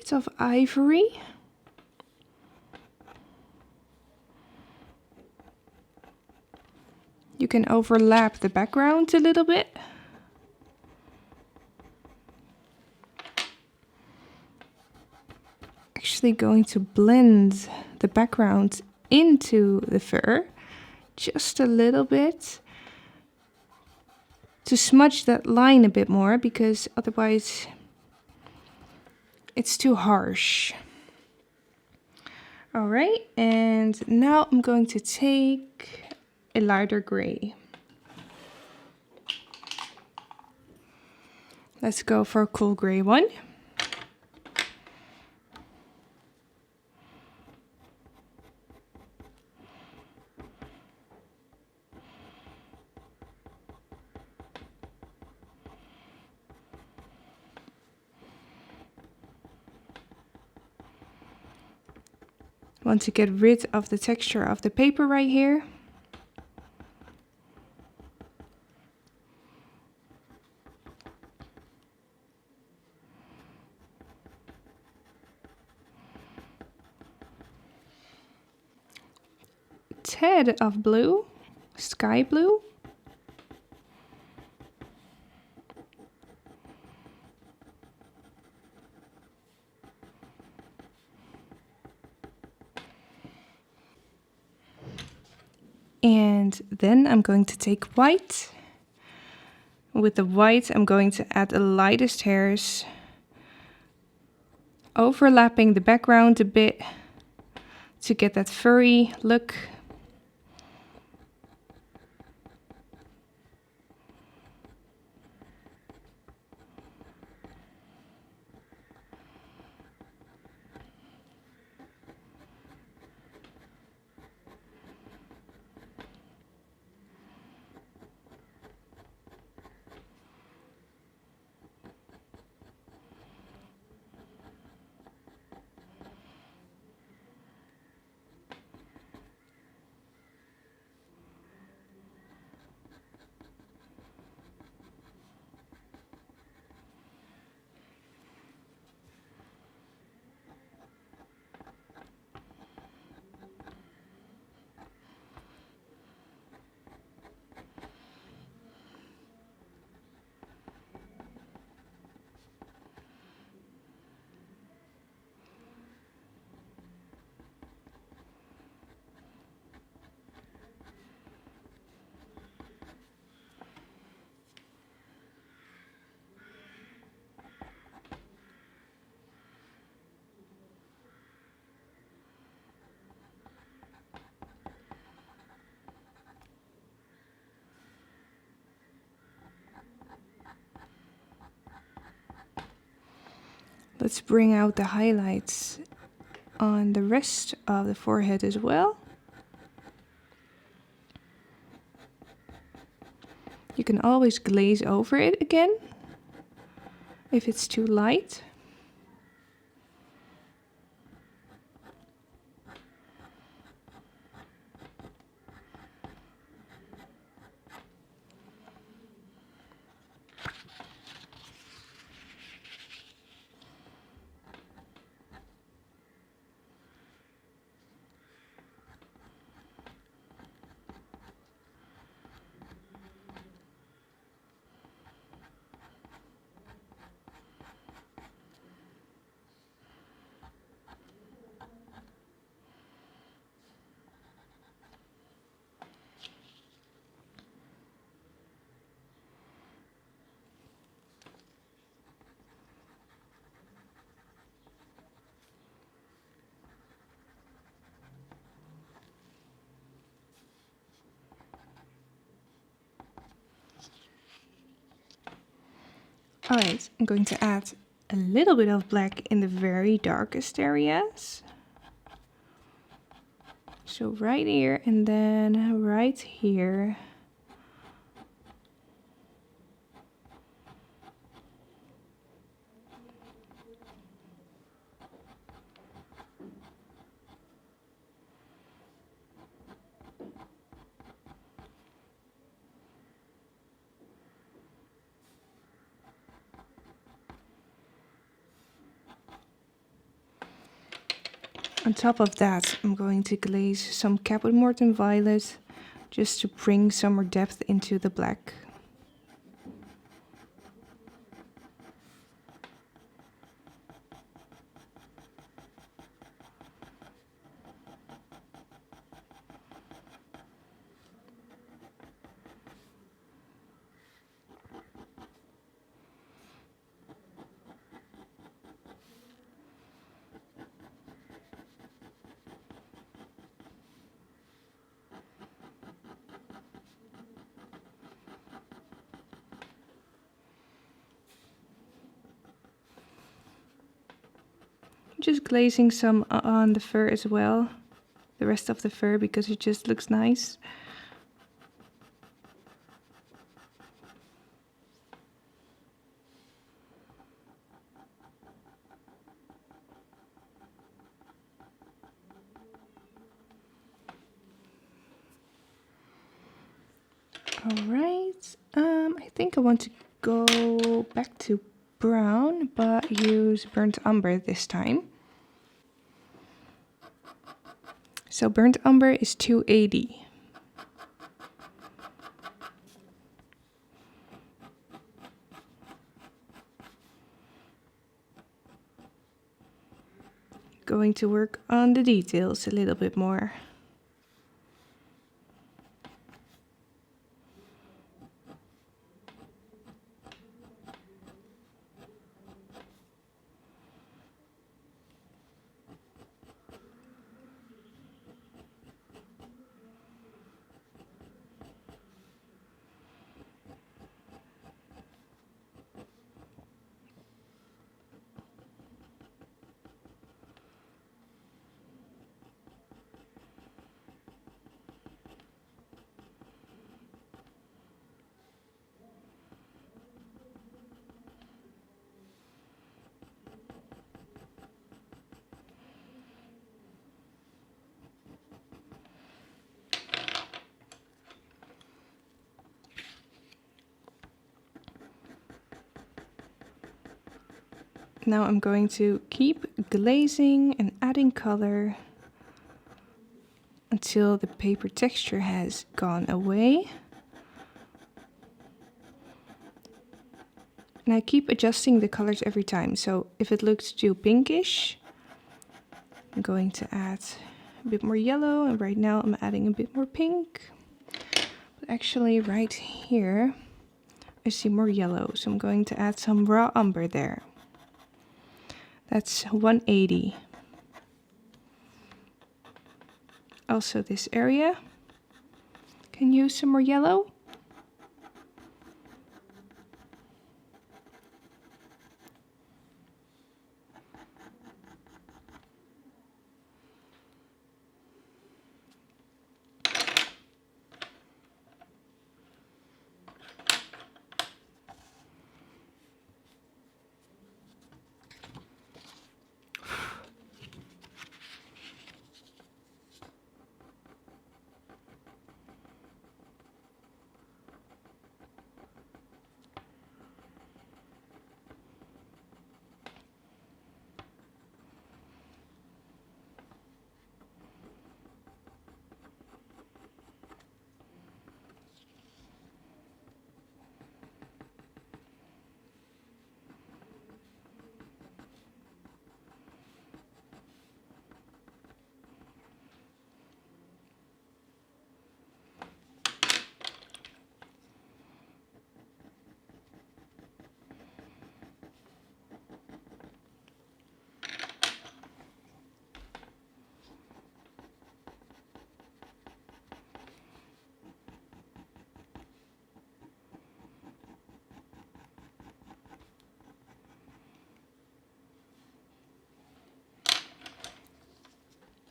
bit of ivory. You can overlap the background a little bit. Actually going to blend the background into the fur just a little bit to smudge that line a bit more, because otherwise it's too harsh. All right, and now I'm going to take a lighter gray. Let's go for a cool gray one. Want to get rid of the texture of the paper right here. Tad of blue, sky blue. And then I'm going to take white. With the white, I'm going to add the lightest hairs, overlapping the background a bit to get that furry look. Let's bring out the highlights on the rest of the forehead as well. You can always glaze over it again if it's too light. Alright, I'm going to add a little bit of black in the very darkest areas. So right here and then right here. On top of that, I'm going to glaze some Caput Morton Violet just to bring some more depth into the black. Just glazing some on the fur as well, the rest of the fur, because it just looks nice. Alright, I think I want to go back to brown, but use burnt umber this time. So burnt umber is 280. Going to work on the details a little bit more. Now I'm going to keep glazing and adding color until the paper texture has gone away. And I keep adjusting the colors every time. So if it looks too pinkish, I'm going to add a bit more yellow. And right now I'm adding a bit more pink. But actually right here, I see more yellow. So I'm going to add some raw umber there. That's 180. Also this area can use some more yellow.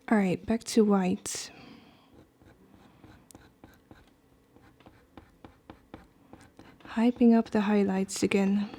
All right, back to white. Hyping up the highlights again.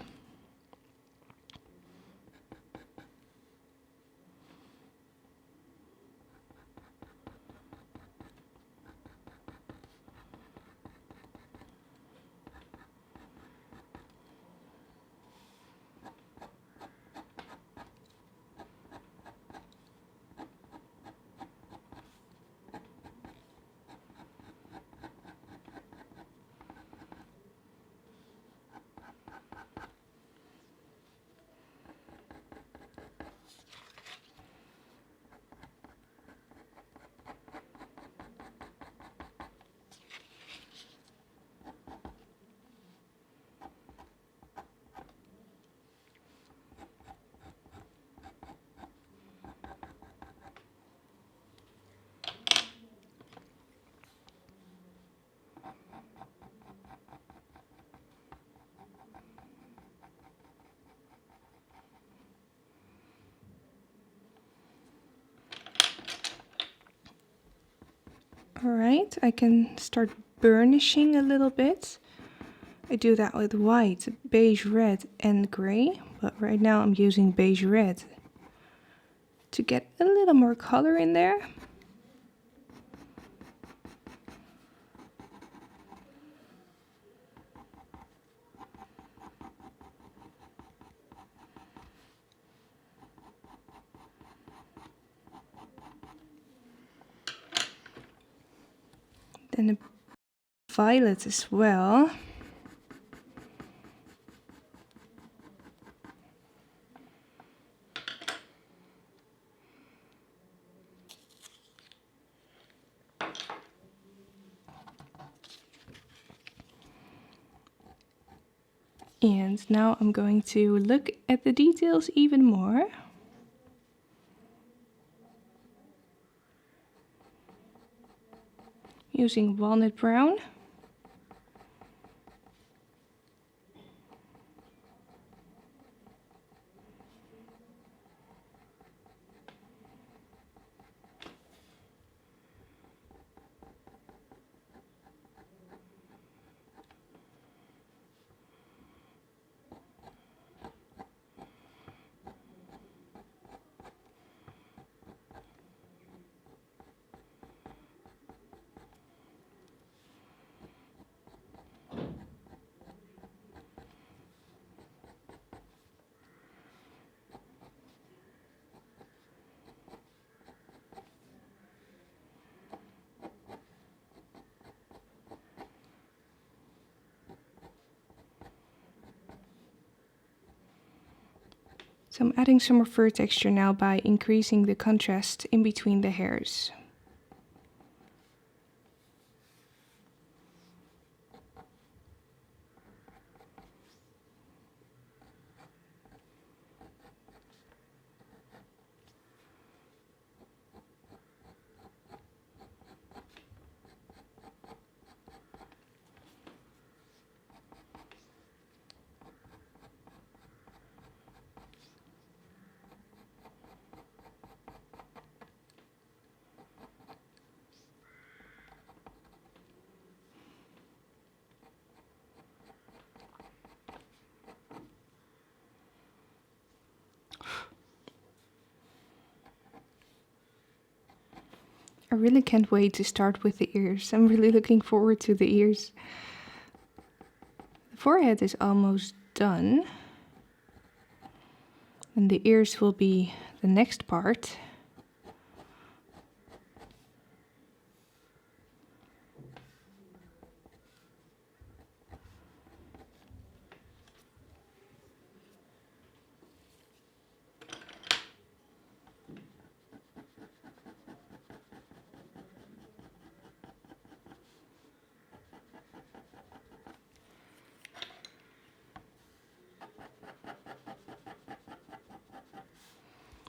white, I can start burnishing a little bit. I do that with white, beige red and gray, but right now I'm using beige red to get a little more color in there. Then a violet as well. And now I'm going to look at the details even more. Using walnut brown. So I'm adding some more fur texture now by increasing the contrast in between the hairs. I really can't wait to start with the ears. I'm really looking forward to the ears. The forehead is almost done. And the ears will be the next part.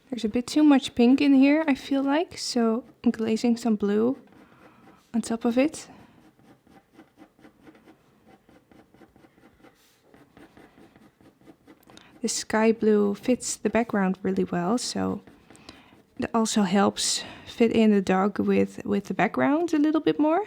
There's a bit too much pink in here, I feel like, so I'm glazing some blue on top of it. The sky blue fits the background really well, so that also helps fit in the dog with the background a little bit more.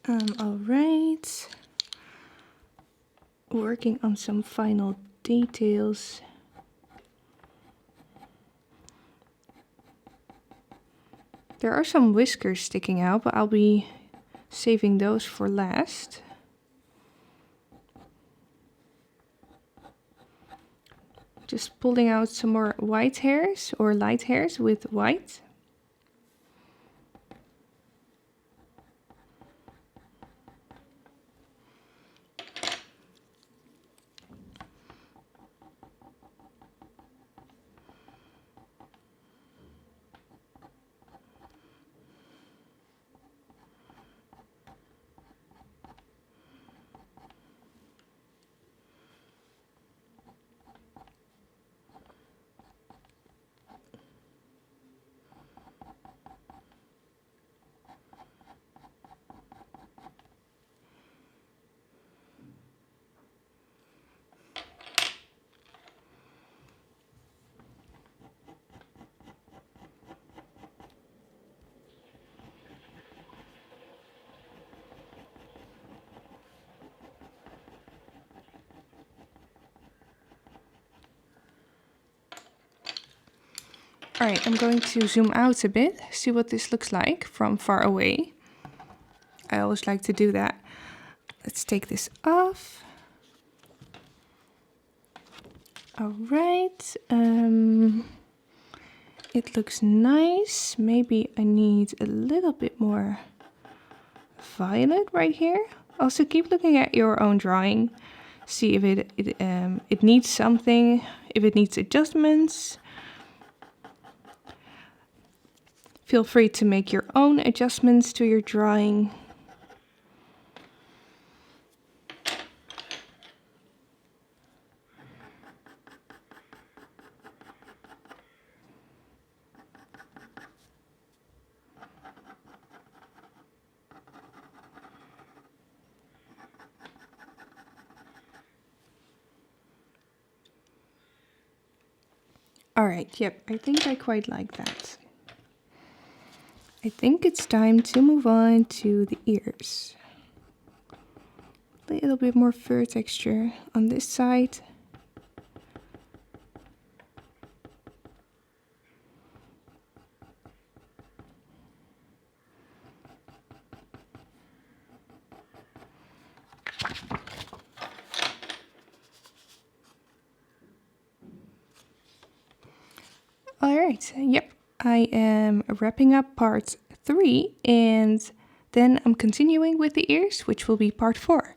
All right. Working on some final details. There are some whiskers sticking out, but I'll be saving those for last. Just pulling out some more white hairs or light hairs with white. Alright, I'm going to zoom out a bit, see what this looks like from far away. I always like to do that. Let's take this off. Alright, it looks nice. Maybe I need a little bit more violet right here. Also keep looking at your own drawing. See if it needs something, if it needs adjustments. Feel free to make your own adjustments to your drawing. Alright, yep, I think I quite like that. I think it's time to move on to the ears. A little bit more fur texture on this side. Alright, yep, I am wrapping up part 3 and then I'm continuing with the ears, which will be part 4.